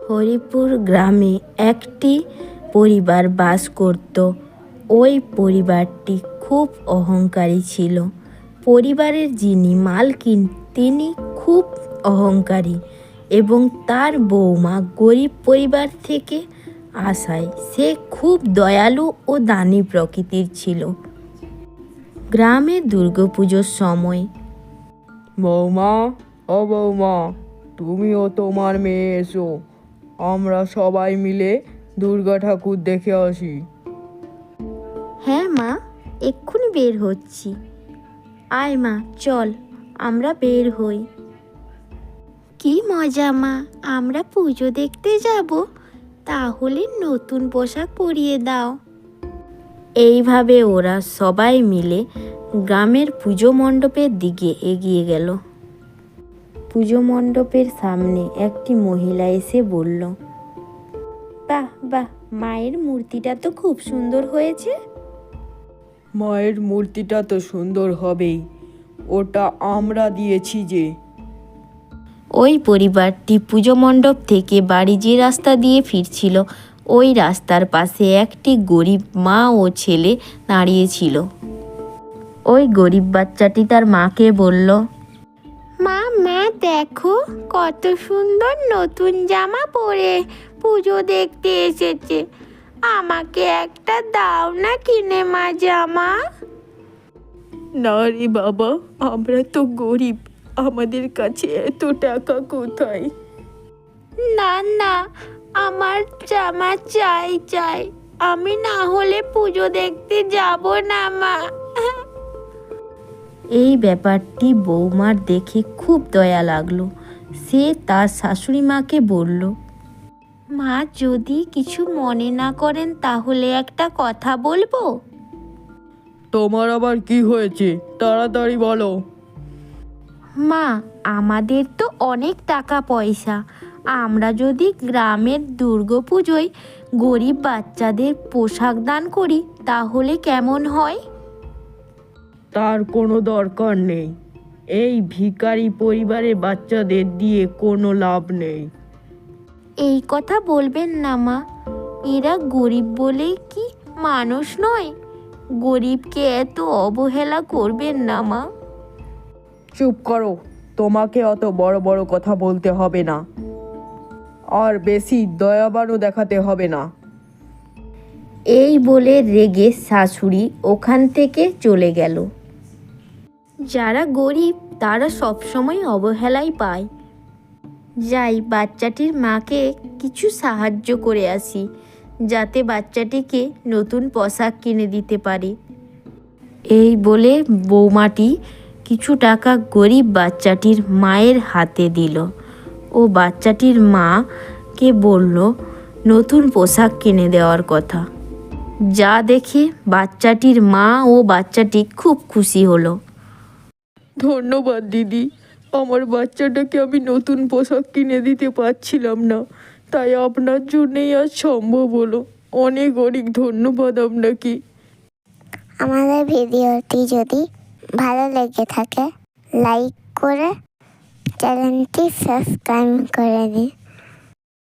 হরিপুর গ্রামে একটি পরিবার বাস করত। ওই পরিবারটি খুব অহংকারী ছিল। পরিবারের যিনি মালকিন তিনি খুব অহংকারী এবং তার বৌমা গরিব পরিবার থেকে আসায় সে খুব দয়ালু ও দানী প্রকৃতির ছিল। গ্রামে দুর্গাপুজোর সময় বৌমা, ও বৌমা, তুমিও তোমার মেয়ে এসো, আমরা সবাই মিলে দুর্গা ঠাকুর দেখে আসি। হ্যাঁ মা, এক্ষুনি বের হচ্ছি। আয় মা, চল আমরা বের হই। কি মজা মা, আমরা পুজো দেখতে যাব, তাহলে নতুন পোশাক পরিয়ে দাও। এইভাবে ওরা সবাই মিলে গ্রামের পুজো মণ্ডপের দিকে এগিয়ে গেল। পুজো মণ্ডপের সামনে একটি মহিলা এসে বলল, বাহ বাহ, মায়ের মূর্তিটা তো খুব সুন্দর হয়েছে। মায়ের মূর্তিটা তো সুন্দর হবেই, ওটা আমরা দিয়েছি যে। ওই পরিবারটি পুজো মণ্ডপ থেকে বাড়ি যে রাস্তা দিয়ে ফিরছিল, ওই রাস্তার পাশে একটি গরিব মা ও ছেলে দাঁড়িয়েছিল। ওই গরিব বাচ্চাটি তার মাকে বলল, মা মা দেখো, কত সুন্দর নতুন জামা পরে পুজো দেখতে এসেছে, আমাকে একটা দাও না কিনে মা জামা। না রে বাবা, আমরা তো গরিব, আমাদের কাছে এত টাকা কোথায়? না না, আমার জামা চাই চাই, আমি না হলে পুজো দেখতে যাব না মা। এই ব্যাপারটি বৌমার দেখে খুব দয়া লাগলো। সে তার শাশুড়ি মাকে বলল, মা যদি কিছু মনে না করেন তাহলে একটা কথা বলবো। তোমার আবার কি হয়েছে, তাড়াতাড়ি বলো। মা, আমাদের তো অনেক টাকা পয়সা, আমরা যদি গ্রামের দুর্গাপুজোয় গরিব বাচ্চাদের পোশাক দান করি তাহলে কেমন হয়? তার কোনো দরকার নেই, এই ভিখারি পরিবারের বাচ্চাদের দিয়ে কোনো লাভ নেই। এই কথা বলবেন না মা, এরা গরিব বলে কি মানুষ নয়? গরিবকে এত অবহেলা করবেন না মা। চুপ করো, তোমাকে অত বড় বড় কথা বলতে হবে না, আর বেশি দয়াবানও দেখাতে হবে না। এই বলে রেগে শাশুড়ি ওখান থেকে চলে গেল। যারা গরিব তারা সবসময় অবহেলাই পায়। যাই বাচ্চাটির মাকে কিছু সাহায্য করে আসি, যাতে বাচ্চাটিকে নতুন পোশাক কিনে দিতে পারে। এই বলে বৌমাটি কিছু টাকা গরিব বাচ্চাটির মায়ের হাতে দিল ও বাচ্চাটির মাকে বলল নতুন পোশাক কিনে দেওয়ার কথা। যা দেখে বাচ্চাটির মা ও বাচ্চাটি খুব খুশি হলো। ধন্যবাদ দিদি, আমার বাচ্চাটাকে আমি নতুন পোশাক কিনে দিতে পারছিলাম না, তাই আপনার জন্যই আজ সম্ভব হলো। অনেক অনেক ধন্যবাদ আপনাকে। আমাদের ভিডিওটি যদি ভালো লেগে থাকে লাইক করে চ্যানেলটি সাবস্ক্রাইব করে দিন।